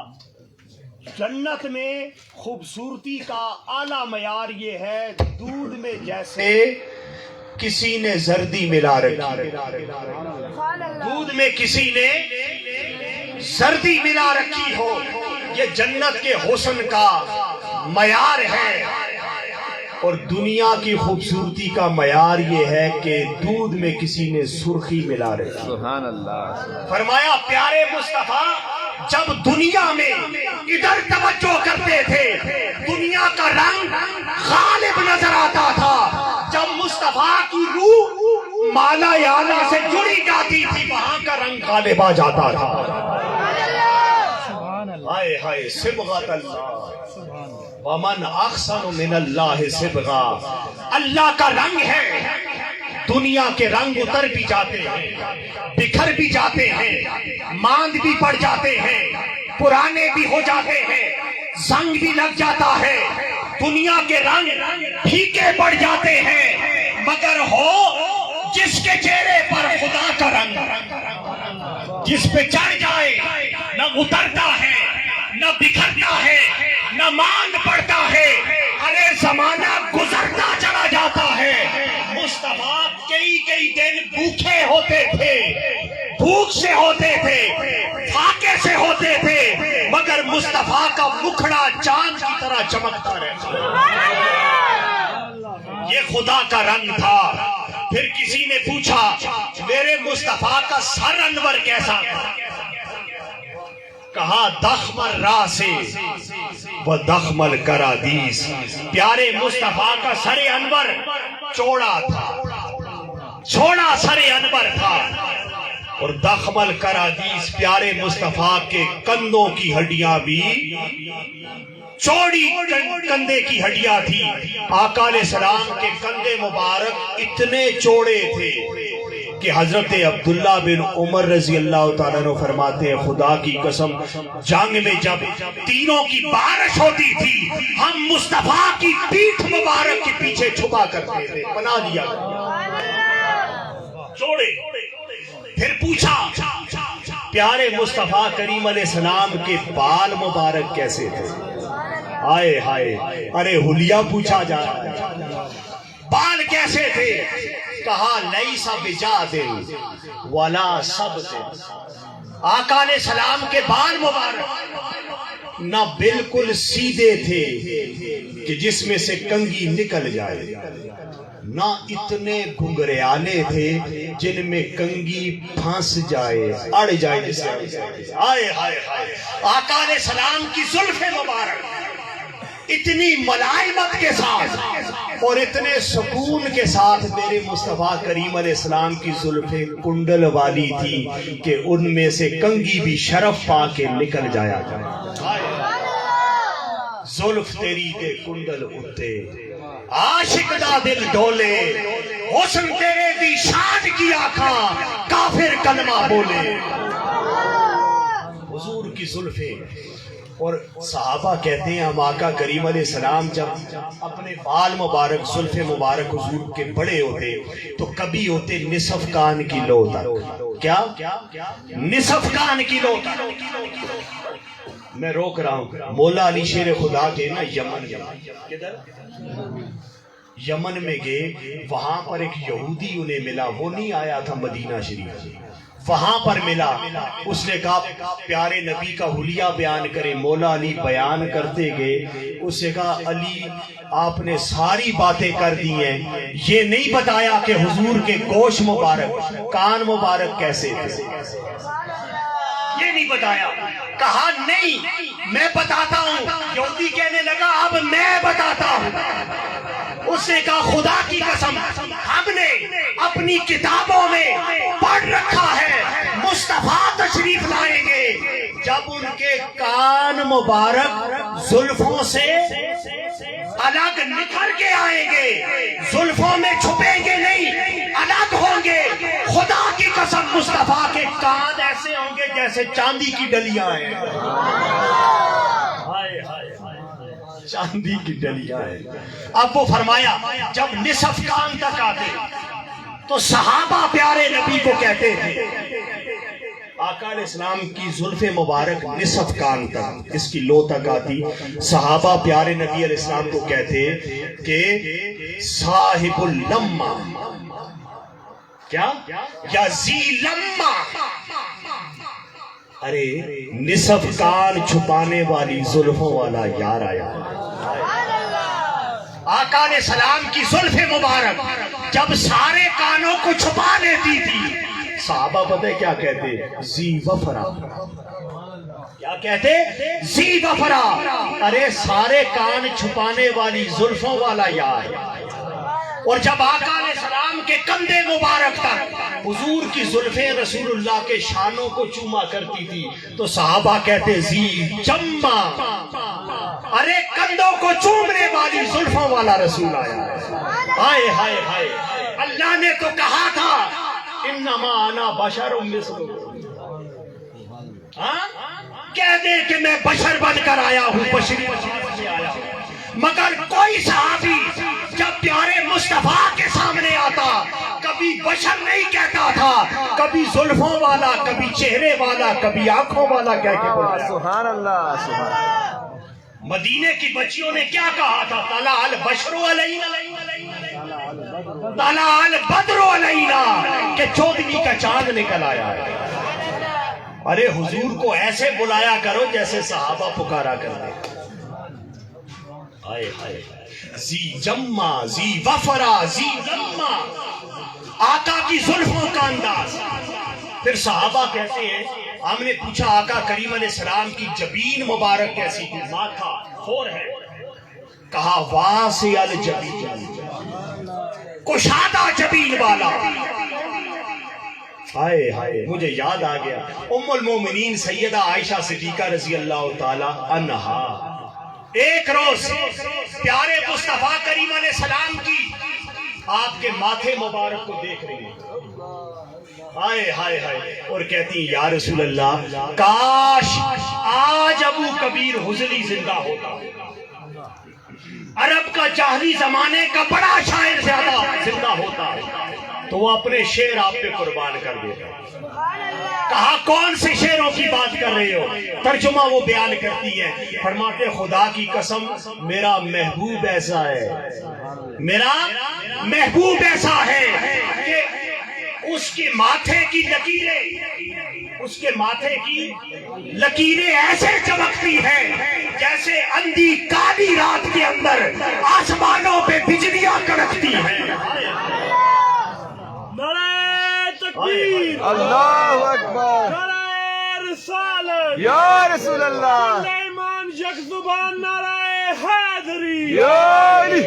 S1: جنت میں خوبصورتی کا اعلیٰ معیار یہ ہے دودھ میں جیسے کسی نے زردی ملا رکھی، دودھ میں کسی نے زردی ملا رکھی ہو. یہ جنت کے حسن کا معیار ہے. اور دنیا کی خوبصورتی کا معیار یہ ہے کہ دودھ میں کسی نے سرخی ملا رہی.
S3: سبحان اللہ.
S1: فرمایا پیارے مصطفیٰ جب دنیا میں ادھر توجہ کرتے تھے دنیا کا رنگ غالب نظر آتا تھا، جب مصطفیٰ کی روح مالا یالا سے جڑی جاتی تھی وہاں کا رنگ غالب آ جاتا تھا. ہائے ہائے صبغۃ اللہ ومن احسن من اللہ صبغہ. اللہ کا رنگ ہے. دنیا کے رنگ اتر بھی جاتے ہیں، بکھر بھی جاتے ہیں، ماند بھی پڑ جاتے ہیں، پرانے بھی ہو جاتے ہیں، زنگ بھی لگ جاتا ہے، دنیا کے رنگ پھیکے پڑ جاتے ہیں، مگر ہو جس کے چہرے پر خدا کا رنگ، جس پہ چڑھ جائے نہ اترتا ہے نہ بکھرتا ہے نہ ماند پڑتا ہے. ارے زمانہ گزرتا چلا جاتا ہے. مصطفیٰ کئی دن بھوکے ہوتے تھے، بھوک سے ہوتے تھے، پھاکے سے ہوتے تھے، مگر مصطفیٰ کا مکھڑا چاند کی طرح چمکتا رہتا. یہ خدا کا رنگ تھا. پھر کسی نے پوچھا میرے مصطفیٰ کا سر انور کیسا تھا؟ کہا دخم الراس و دخم الکرادیس. پیارے مصطفیٰ کا سر انور چوڑا تھا، چھوڑا سر انور تھا، اور دخم الکرادیس پیارے مصطفیٰ کے کندھوں کی ہڈیاں بھی چوڑی کندھے کی ہڈیاں تھی. آقا علیہ السلام کے کندھے مبارک اتنے چوڑے تھے کہ حضرت عبداللہ بن عمر رضی اللہ تعالیٰ عنہ فرماتے ہیں خدا کی قسم جنگ میں جب تیروں کی بارش ہوتی تھی ہم مصطفیٰ کی پیٹھ مبارک کے پیچھے چھپا کرتے تھے. بنا دیا چوڑے. پھر پوچھا پیارے مصطفیٰ کریم علیہ السلام کے بال مبارک کیسے تھے؟ آئے ہائے ارے حلیہ پوچھا جا رہا ہے. بال کیسے تھے؟ کہا لیس بجاد ولا سبط. آقا علیہ السلام کے بال مبارک نہ بالکل سیدھے تھے کہ جس میں سے کنگھی نکل جائے، نہ اتنے گھنگریالے تھے جن میں کنگھی پھنس جائے، اڑ جائے جسے. آئے ہائے ہائے آقا علیہ السلام کی زلف مبارک اتنی ملائمت کے ساتھ اور اتنے سکون کے ساتھ میرے مصطفیٰ کریم علیہ السلام کی زلفیں کنڈل والی تھی کہ ان میں سے کنگھی بھی شرف پا کے نکل جایا جائے. زلف تیری دے کنڈل اٹھتے عاشق دا دل ڈولے، حسن تیرے دی شان کی آنکھاں کافر کلمہ بولے. حضور کی زلفیں. اور صحابہ کہتے ہیں ہم آقا کریم علیہ السلام جب اپنے بال مبارک زلف مبارک حضور کے بڑے ہوتے تو کبھی ہوتے نصف کان کی لو تک. کیا نصف کان کی لو تک. میں روک رہا ہوں. مولا علی شیر خدا کے نا یمن کدھر یمن میں گئے، وہاں پر ایک یہودی انہیں ملا. وہ نہیں آیا تھا مدینہ شریف، وہاں پر ملا. اس نے کہا پیارے نبی کا حلیہ بیان کرے. مولا علی بیان کرتے گئے. اس نے کہا علی آپ نے ساری باتیں کر دی ہیں، یہ نہیں بتایا کہ حضور کے گوشت مبارک کان مبارک کیسے تھے، یہ نہیں بتایا. کہا نہیں میں بتاتا ہوں. یہودی کہنے لگا اب میں بتاتا ہوں. اس نے کہا خدا کی قسم ہم نے اپنی کتابوں میں پڑھ رکھا ہے مصطفیٰ تشریف لائیں گے جب ان کے کان مبارک زلفوں سے الگ نکل کے آئیں گے، زلفوں میں چھپیں گے نہیں، الگ ہوں گے. خدا کی قسم مصطفیٰ کے کان ایسے ہوں گے جیسے چاندی کی ڈلیاں ہیں. چاندی کی ڈلیاں ہیں. اب وہ فرمایا جب نصف کان تک آتے تو صحابہ پیارے نبی کو کہتے تھے آقا علیہ السلام کی زلف مبارک نصف کان تک اس کی لو تک آتی. صحابہ پیارے نبی علیہ السلام کو کہتے کہ صاحب اللمہ کیا یا ذی لمہ. ارے نصف کان چھپانے والی زلفوں والا یار آیا. آقا علیہ السلام کی زلف مبارک جب سارے کانوں کو چھپا لیتی تھی، صحابہ پتہ کیا کہتے؟ زی وفرا. کیا کہتے؟ زی وفرا. ارے سارے کان چھپانے والی زلفوں والا یار. اور جب آقا علیہ السلام کے کندھے مبارک تک حضور کی زلفیں رسول اللہ کے شانوں کو چوما کرتی تھی تو صحابہ کہتے زی جمع. ارے کندھوں کو چومنے والی زلفوں والا رسول آیا. ہائے ہائے ہائے، اللہ نے تو کہا تھا انما انا بشر مثلکم. کہہ دے کہ میں بشر بن کر آیا ہوں، بشری بن کے آیا ہوں. مگر کوئی صحابی جب پیارے مصطفیٰ کے سامنے آتا کبھی بشر نہیں کہتا تھا، کبھی زلفوں والا، کبھی چہرے والا، کبھی آنکھوں والا کہہ کے بلایا.
S3: سبحان اللہ سبحان اللہ.
S1: مدینے کی بچیوں نے کیا کہا تھا؟ طلع البشر علینا، طلع البدر علینا، کہ چودھویں کا چاند نکل آیا ہے. ارے حضور کو ایسے بلایا کرو جیسے صحابہ پکارا کرتے. زی جمع، زی وفرا، زی جمع، آقا کی زلفوں کا انداز. پھر صحابہ کہتے ہیں ہم نے پوچھا آقا کریم علیہ السلام کی جبین مبارک کیسی تھی؟ ماتھا خور ہے. کہا واسع الجبین، کشادہ جبین والا. ہائے ہائے، مجھے یاد آ گیا ام المومنین سیدہ عائشہ صدیقہ رضی اللہ تعالی عنہا ایک روز پیارے مصطفیٰ کریم علیہ السلام کی آپ کے ماتھے مبارک کو دیکھ رہی ہیں. ہائے ہائے ہائے، اور کہتی ہیں یا رسول اللہ کاش آج ابو کبیر حضلی زندہ ہوتا، عرب کا جاہلی زمانے کا بڑا شاعر زیادہ زندہ ہوتا تو وہ اپنے شعر آپ پہ قربان کر دیتا. کہا کون سے شعروں کی بات کر رہے ہو؟ ترجمہ وہ بیان کرتی ہے، فرماتے خدا کی قسم میرا محبوب ایسا ہے، میرا محبوب ایسا ہے کہ اس کے ماتھے کی لکیریں، اس کے ماتھے کی لکیریں ایسے چمکتی ہیں جیسے اندھی کالی رات کے اندر آسمانوں پہ بجلیاں کڑکتی ہیں.
S3: اللہ اکبر.
S5: نعرہ رسالت
S3: یا رسول اللہ.
S5: سلیمان یک زبان نعرہ حیدری.
S3: یا علی.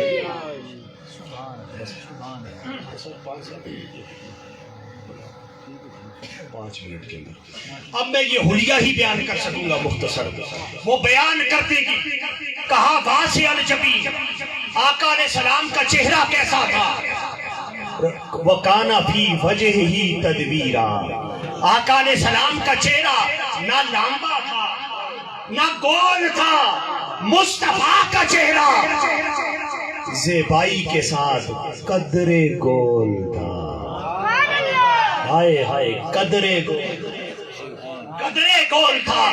S1: پانچ منٹ کے اندر اب میں یہ حلیہ ہی بیان کر سکوں گا مختصر. وہ بیان کرتے گی. کہا واسع الجبین، آقا علیہ السلام کا چہرہ کیسا تھا؟ وَقَانَ فِي وَجْهِهِ تَدْبِيرًا، آقا علیہ السلام کا چہرہ نہ لمبا تھا نہ گول تھا. مصطفیٰ کا چہرہ زیبائی کے ساتھ قدرے گول تھا. ہائے ہائے، قدرے گول، قدرے گول تھا.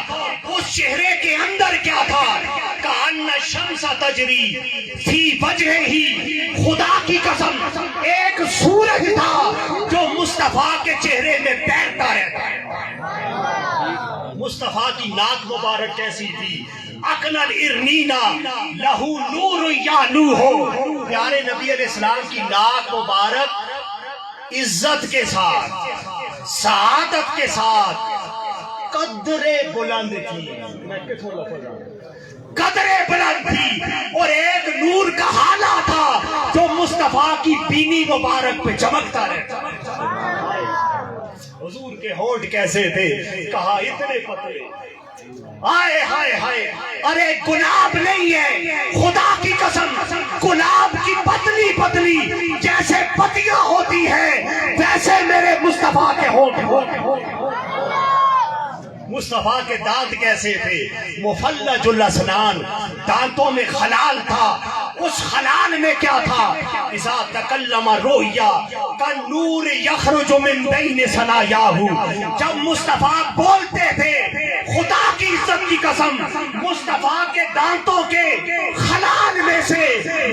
S1: اس چہرے کے اندر کیا تھا؟ کأن الشمس تجری فی وجہہ، خدا کی قسم ایک سورج تھا جو مصطفیٰ کے چہرے میں تیرتا رہتا ہے. مصطفیٰ کی ناک مبارک کیسی تھی؟ اقل الارنینا لہو نور یعلوہ. پیارے نبی علیہ السلام کی ناک مبارک عزت کے ساتھ، سعادت کے ساتھ قدرے بلند تھی. قدرے بلند تھی اور ایک نور کا حالہ تھا جو مصطفیٰ کی بینی مبارک پہ چمکتا رہتا. حضور کے ہونٹ کیسے تھے؟ کہا اتنے پتلے. ہائے ہائے ہائے، ارے گلاب نہیں ہے، خدا کی قسم گلاب کی پتلی پتلی جیسے پتیاں ہوتی ہیں ویسے میرے مصطفیٰ کے ہونٹ. مصطفیٰ کے دانت کیسے تھے؟ مفلج الاسنان، دانتوں میں خلال تھا. اس خلال میں کیا تھا؟ اذا تکلم رویا کالنور یخرج من بین ثنایاہ. جب مصطفیٰ بولتے تھے خدا کی عزت کی قسم مصطفیٰ کے دانتوں کے خلال میں سے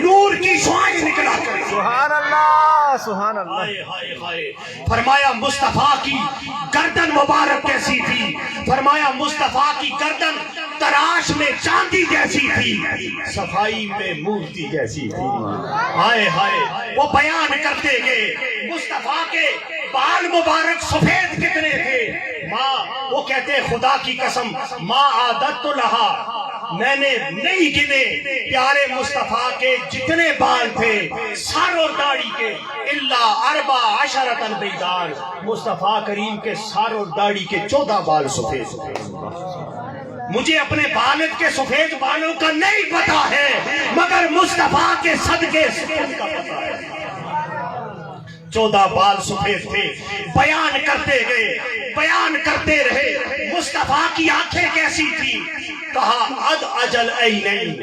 S1: نور کی شعاعیں نکلا کرتی.
S3: سبحان اللہ سبحان اللہ.
S1: ہائے ہائے ہائے. فرمایا مصطفیٰ کی گردن مبارک کیسی تھی؟ فرمایا مصطفیٰ کی گردن تراش میں چاندی جیسی تھی، صفائی میں مورتی جیسی تھی۔ ہائے ہائے وہ بیان کرتے گئے مصطفیٰ کے بال مبارک سفید کتنے تھے۔ ماں وہ کہتے خدا کی قسم ما عادت لہا، میں نے نہیں گنے پیارے مصطفیٰ کے جتنے بال تھے سر اور داڑھی کے، الا 14 بیدان، مصطفیٰ کریم کے سر اور داڑھی کے 14 بال سفید تھے۔ مجھے اپنے والد کے سفید بالوں کا نہیں پتا ہے، مگر مصطفیٰ کے صدقے سفید کا پتا ہے۔ 14 بال سفید تھے۔ بیان کرتے گئے، بیان کرتے رہے مصطفیٰ کی آنکھیں کیسی تھی، کہا اد اجل عینین،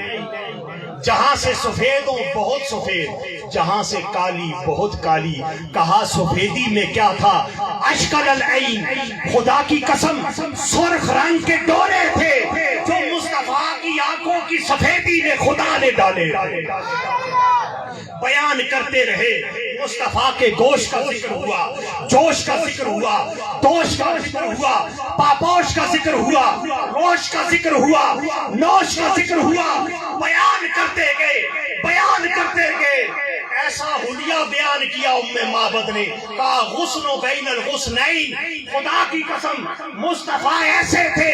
S1: جہاں سے سفید ہوں بہت سفید، جہاں سے کالی بہت کالی۔ کہا سفیدی میں کیا تھا، اشکل العین، خدا کی قسم سرخ رنگ کے ڈورے تھے جو مصطفیٰ کی آنکھوں کی سفیدی میں خدا نے ڈالے۔ بیان کرتے رہے مصطفیٰ کے گوشت کا ذکر ہوا، جوش کا ذکر ہوا، دوش کا ذکر ہوا، پاپوش کا ذکر ہوا، روش کا ذکر ہوا، نوش کا ذکر ہوا۔ بیان کرتے گئے، بیان کرتے گئے، ایسا حلیہ بیان کیا ام معبد نے، کہا غصن بین الغصنین، خدا کی قسم مصطفیٰ ایسے تھے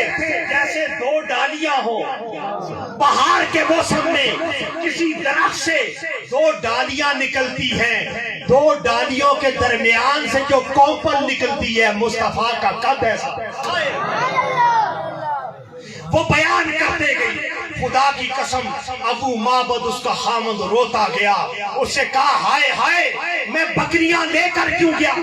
S1: جیسے 2 ڈالیاں ہوں۔ بہار کے موسم میں کسی درخت سے 2 ڈالیاں نکلتی ہیں، 2 ڈالیوں کے درمیان سے جو کوپل نکلتی ہے، مصطفیٰ کا قد ایسا۔ وہ بیان کرتے گئی، خدا کی قسم ابو معبد اس کا خامد روتا گیا، اس سے کہا ہائے ہائے میں بکریاں لے کر کیوں گیا،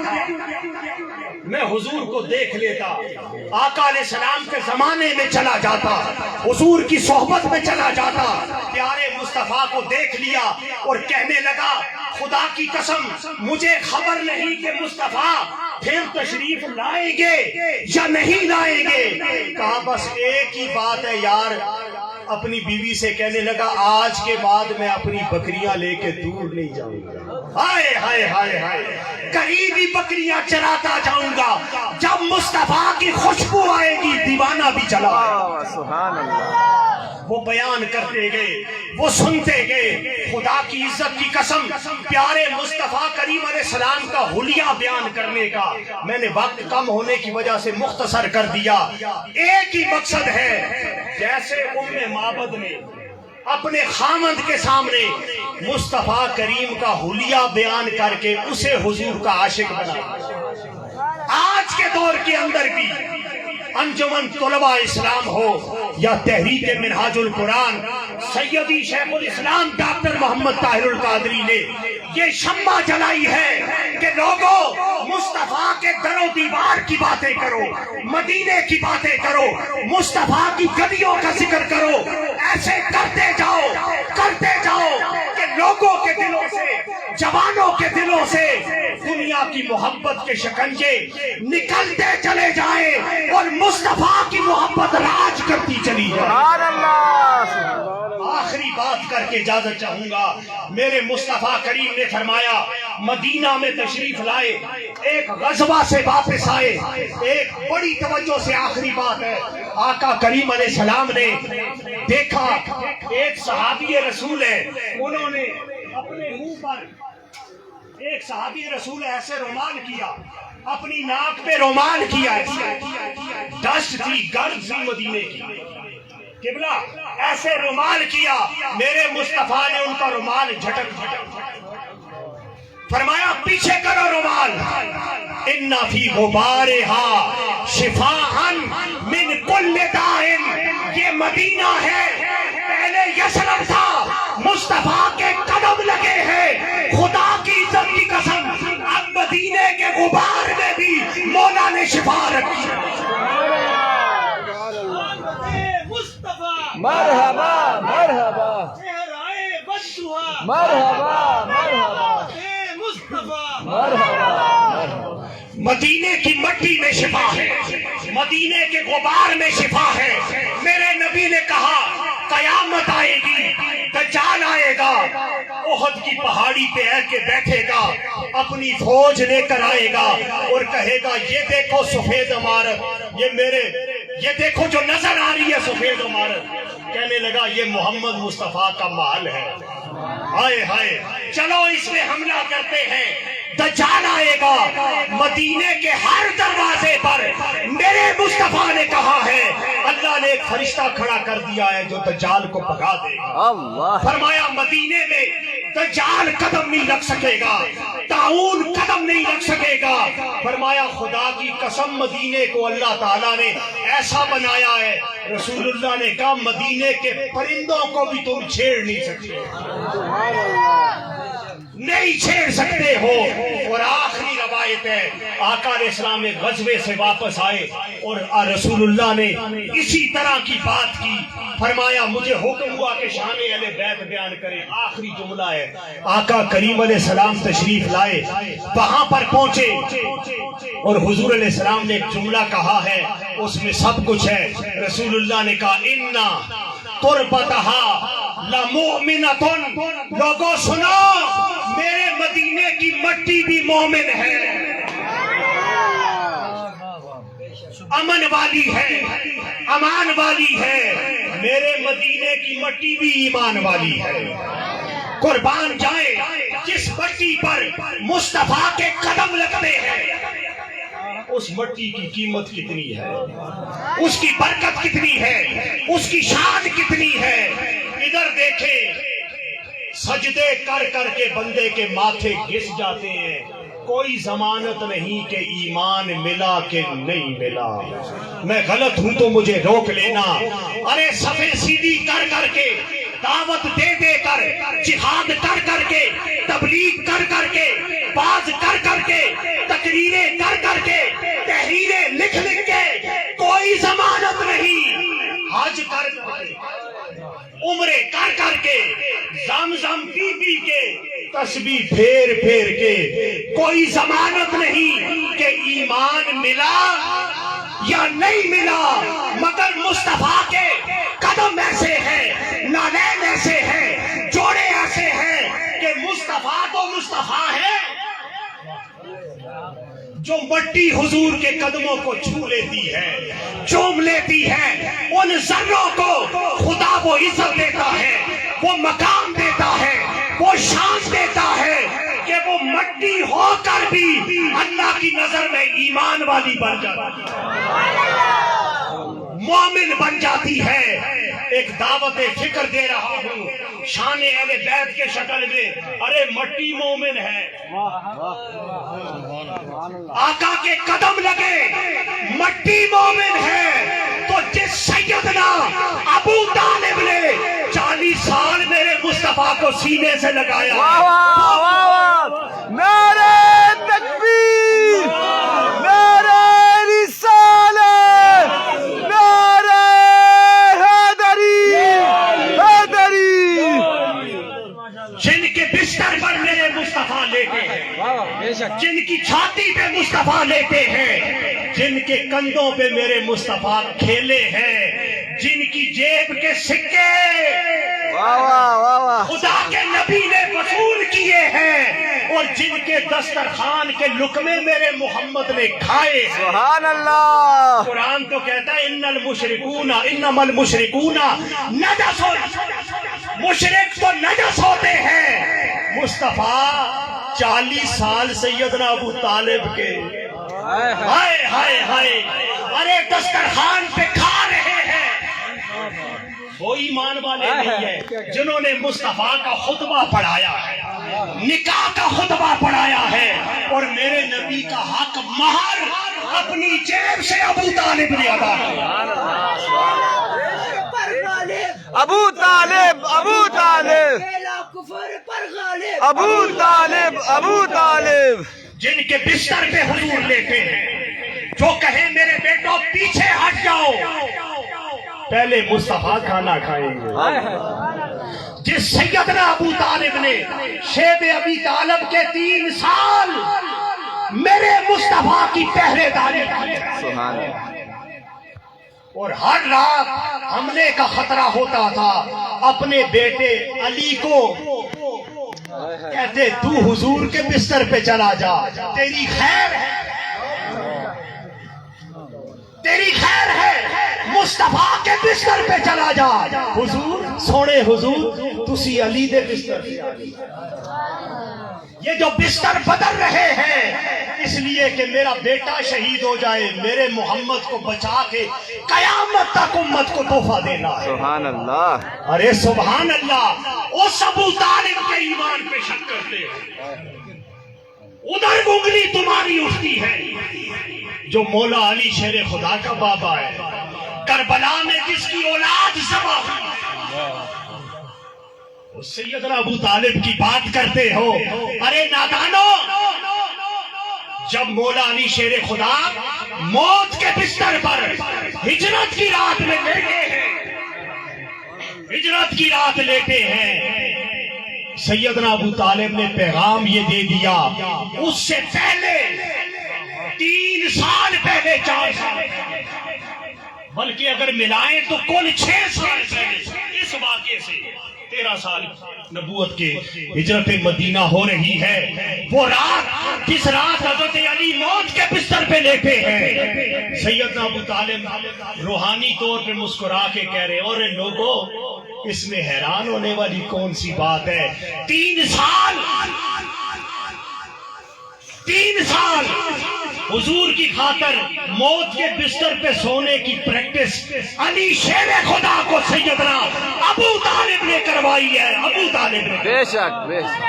S1: میں حضور کو دیکھ لیتا، آقا علیہ السلام کے زمانے میں چلا جاتا، حضور کی صحبت میں چلا جاتا، پیارے مصطفیٰ کو دیکھ لیا اور کہنے لگا خدا کی قسم مجھے خبر نہیں کہ مصطفیٰ پھر تشریف لائیں گے یا نہیں لائیں گے۔ کہا بس ایک ہی بات ہے یار، اپنی بیوی سے کہنے لگا آج کے بعد میں اپنی بکریاں لے کے دور نہیں جاؤں گا، ہائے ہائے ہائے ہائے قریب ہی بکریاں چراتا جاؤں گا، جب مصطفیٰ کی خوشبو آئے گی دیوانہ بھی چلا آئے گا۔
S3: سبحان اللہ۔
S1: وہ بیان کرتے گئے، وہ سنتے گئے، خدا کی عزت کی قسم پیارے مصطفیٰ کریم علیہ السلام کا حلیہ بیان کرنے کا میں نے وقت کم ہونے کی وجہ سے مختصر کر دیا۔ ایک ہی مقصد ہے، جیسے ام معبد نے اپنے خامند کے سامنے مصطفیٰ کریم کا حلیہ بیان کر کے اسے حضور کا عاشق بنا، آج کے دور کے اندر بھی انجمن طلباء اسلام ہو یا تحریک منہاج القرآن، سیدی شیخ الاسلام ڈاکٹر محمد طاہر القادری نے یہ شمع جلائی ہے کہ لوگوں مصطفیٰ کے در و دیوار کی باتیں کرو، مدینے کی باتیں کرو، مصطفیٰ کی گلیوں کا ذکر کرو، ایسے کرتے جاؤ کہ لوگوں کے دلوں سے، جوانوں کے دلوں سے دنیا کی محبت کے شکنجے نکلتے چلے جائیں اور مصطفیٰ کی محبت راج کرتی چلی جائے۔
S3: سبحان اللہ۔
S1: آخری بات کر کے اجازت چاہوں گا، میرے مصطفیٰ کریم نے فرمایا مدینہ میں تشریف لائے، ایک غزوہ سے واپس آئے، ایک بڑی توجہ سے آخری بات ہے، آقا کریم علیہ السلام نے دیکھا ایک صحابی رسول ہے، انہوں نے اپنے منہ پر ایک صحابی رسول ایسے رومال کیا، اپنی ناک پہ رومال کیا، ڈسٹ تھی، گرد تھی مدینے کی، قبلہ ایسے رومال کیا، میرے مصطفیٰ نے ان کا رومال جھٹک فرمایا پیچھے کرو رومال، ان فی غبارہا شفاء من کل داء، یہ مدینہ ہے، پہلے یثرب تھا، مصطفیٰ کے قدم لگے ہیں، خدا کی عزت کی قسم اب مدینے کے غبار میں بھی مولا نے شفا رکھی۔
S3: مرحبا مرحبا مرحبا مرحبا مرحبا۔
S1: مدینے کی مٹی میں شفا ہے، مدینے کے غبار میں شفا ہے۔ میرے نبی نے کہا قیامت آئے گی، دجال آئے گا، احد کی پہاڑی پہ ہے کہ بیٹھے گا، اپنی فوج لے کر آئے گا اور کہے گا یہ دیکھو سفید عمارت، یہ یہ دیکھو جو نظر آ رہی ہے سفید عمارت، کہنے لگا یہ محمد مصطفیٰ کا محل ہے۔ ہائے ہائے، چلو اس میں حملہ کرتے ہیں، دجال آئے گا، مدینے کے ہر دروازے پر میرے مصطفیٰ نے کہا ہے اللہ نے ایک فرشتہ کھڑا کر دیا ہے جو دجال کو بھگا دے گا۔
S3: اللہ
S1: فرمایا مدینے میں دجال قدم نہیں رکھ سکے گا، طاعون قدم نہیں رکھ سکے گا۔ فرمایا خدا کی قسم مدینے کو اللہ تعالیٰ نے ایسا بنایا ہے، رسول اللہ نے کہا مدینے کے پرندوں کو بھی تم چھیڑ نہیں سکتے، نہیں چھیڑ سکتے ہو۔ اور آخری روایت ہے آقا علیہ السلام ایک غزوے سے واپس آئے اور رسول اللہ نے اسی طرح کی بات کی۔ فرمایا مجھے حکم ہوا کہ شان اہل بیت بیان کریں۔ آخری جملہ ہے، آقا کریم علیہ السلام تشریف لائے، وہاں پر پہنچے اور حضور علیہ السلام نے ایک جملہ کہا ہے، اس میں سب کچھ ہے۔ رسول اللہ نے کہا اِنَّا تُرْبَتَهَا لَمُؤْمِنَةٌ، لوگوں سنو میرے مدینے کی مٹی بھی مومن ہے، امن والی ہے، امان والی ہے، میرے مدینے کی مٹی بھی ایمان والی ہے۔ قربان جائے جس مٹی پر مصطفیٰ کے قدم لگتے ہیں، اس مٹی کی قیمت کتنی ہے، اس کی برکت کتنی ہے، اس کی شان کتنی ہے۔ ادھر دیکھیں سجدے کر کر کے بندے کے ماتھے گھس جاتے ہیں، کوئی ضمانت نہیں کہ ایمان ملا کہ نہیں ملا۔ میں غلط ہوں تو مجھے روک لینا۔ ارے صفے سیدھی کر کر کے، دعوت دے دے کر، جہاد کر کر کے، تبلیغ کر کر کے، باز کر کر کے، تقریریں کر کر کے، تحریریں لکھ لکھ کے، کوئی ضمانت نہیں۔ حج کر کر کے، عمرے کر کر کے، زمزم پی پی کے، تسبیح پھیر پھیر کے، کوئی ضمانت نہیں کہ ایمان ملا یا نہیں ملا۔ مگر مصطفیٰ کے قدم ایسے ہیں، نالین ایسے ہیں، جوڑے ایسے ہیں کہ مصطفیٰ تو مصطفیٰ ہے، جو مٹی حضور کے قدموں کو چھو لیتی ہے، چوم لیتی ہے، ان ذروں کو خدا وہ عزت دیتا ہے، وہ مقام دیتا ہے، وہ شان دیتا ہے کہ وہ مٹی ہو کر بھی اللہ کی نظر میں ایمان والی بن جاتی ہے، مومن بن جاتی ہے۔ ایک دعوت فکر دے رہا ہوں شان اہل بیت کے شکل میں۔ ارے مٹی مومن ہے، آقا کے قدم لگے، مٹی مومن ہے۔ تو جس سیدنا ابو طالب نے 40 سال میرے مصطفیٰ کو سینے سے لگایا،
S3: نعرہ تکبیر، نعرہ رسالت، نعرہ حیدری، حیدری،
S1: جن کے بستر پر میرے مصطفیٰ لیتے ہیں، جن کی چھاتی پہ مصطفیٰ لیتے ہیں، جن کے کندھوں پہ میرے مصطفیٰ کھیلے ہیں، جن کی جیب کے سکے خدا کے نبی نے وصول کیے ہیں، اور جن کے دسترخوان کے لقمے میرے محمد نے کھائے ہیں۔
S3: سبحان اللہ۔
S1: قرآن تو کہتا ہے ان المشرکون انما المشرکون نجس، مشرک تو نجس ہوتے ہیں۔ مصطفیٰ 40 سال سیدنا ابو طالب کے، ہائے ہائے ہائے، ارے دسترخوان پہ کھا رہے ہیں۔ وہ ایمان والے نہیں ہیں جنہوں نے مصطفیٰ کا خطبہ پڑھایا ہے، نکاح کا خطبہ پڑھایا ہے، اور میرے نبی کا حق مہر اپنی جیب سے ابو طالب نے ادا کیا۔
S3: ابو طالب، ابو طالب، ابو طالب، ابو طالب،
S1: جن کے بستر پہ حضور لیتے ہیں، جو کہیں میرے بیٹوں پیچھے ہٹ جاؤ، پہلے مصطفیٰ کھانا کھائیں گے۔ جس سیدنا ابو طالب نے شیب ابی طالب کے 3 سال میرے مصطفیٰ کی پہرے داری کی، اور ہر رات حملے کا خطرہ ہوتا تھا، اپنے بیٹے علی کو کہتے تو حضور کے بستر پہ چلا جا، تیری خیر ہے، تیری خیر ہے۔ مصطفیٰ کے بستر پہ چلا جا. حضور سونے حضور تسی علی دے بستر پہ آ گئی. یہ جو بستر بدل رہے ہیں اس لیے کہ میرا بیٹا شہید ہو جائے, میرے محمد کو بچا کے قیامت تک امت کو تحفہ دینا ہے.
S3: سبحان اللہ.
S1: ارے سبحان اللہ. اس ابو طالب کے ایمان پہ شک کرتے ہیں, ادھر انگلی تمہاری اٹھتی ہے جو مولا علی شیر خدا کا بابا ہے, کربلا میں جس کی اولاد ذبح ہوئی. سیدنا ابو طالب کی بات کرتے ہو. ارے نادانو, جب مولا علی شیر خدا موت کے بستر پر ہجرت کی رات میں لیٹے ہیں, ہجرت کی رات لیٹے ہیں, سیدنا ابو طالب نے پیغام یہ دے دیا, اس سے پہلے 3 سال پہلے, 4 سال بلکہ اگر ملائیں تو کل 6 سال پہلے اس واقعے سے 13 سال نبوت کے ہجرت مدینہ ہو رہی ہے. وہ رات جس رات حضرت علی موت کے بستر پہ لیٹے ہیں, سیدنا ابو طالب روحانی طور پہ مسکرا کے کہہ رہے, اور لوگوں اس میں حیران ہونے والی کون سی بات ہے. 3 سال حضور کی خاطر موت کے بستر پہ سونے کی پریکٹس علی شیر خدا کو سیدنا ابو طالب نے کروائی ہے. ابو طالب نے,
S3: بے شک بے شک.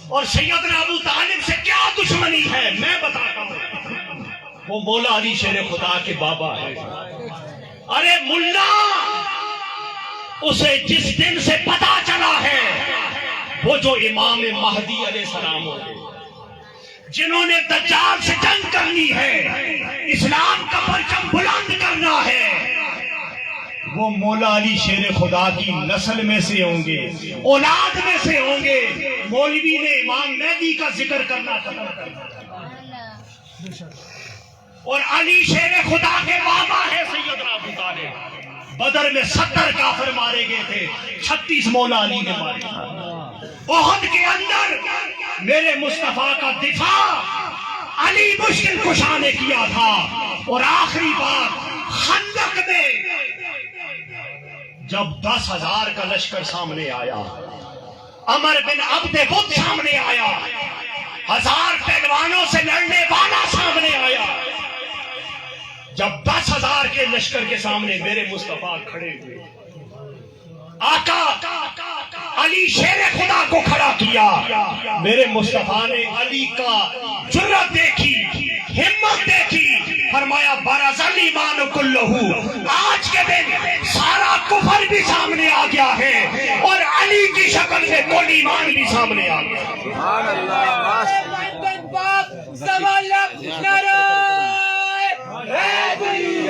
S1: اور سیدنا ابو طالب سے کیا دشمنی ہے میں بتاتا ہوں. وہ مولا علی شیر خدا کے بابا ہے. ارے ملا, اسے جس دن سے پتا چلا ہے وہ جو امام مہدی علیہ السلام ہوتے, جنہوں نے دجال سے جنگ کرنی ہے, اسلام کا پرچم بلند کرنا ہے, وہ مولا علی شیر خدا کی نسل میں سے ہوں گے, اولاد میں سے ہوں گے. مولوی نے امام مہدی کا ذکر کرنا ختم کر دیا, اور علی شیر خدا کے بابا ہے سیدنا ابو طالب. بدر میں 70 کافر مارے گئے تھے, 36 مولا علی نے مارے. احد کے اندر میرے مصطفیٰ کا دفاع علی مشکل کشا نے کیا تھا. اور آخری بار خندق میں جب 10,000 کا لشکر سامنے آیا, عمر بن عبد بد سامنے آیا, 1000 پہلوانوں سے لڑنے والا سامنے آیا, جب 10,000 کے لشکر کے سامنے میرے مصطفیٰ کھڑے ہوئے, آقا علی شیر خدا کو کھڑا کیا, میرے مصطفیٰ نے علی کا جرأت دیکھی, ہمت دیکھی, فرمایا برز الایمان کلہ, آج کے دن سارا کفر بھی سامنے آ گیا ہے اور علی کی شکل میں کل ایمان بھی سامنے آ گیا.
S3: سبحان اللہ.
S4: زمان لک نعرہ حیدری.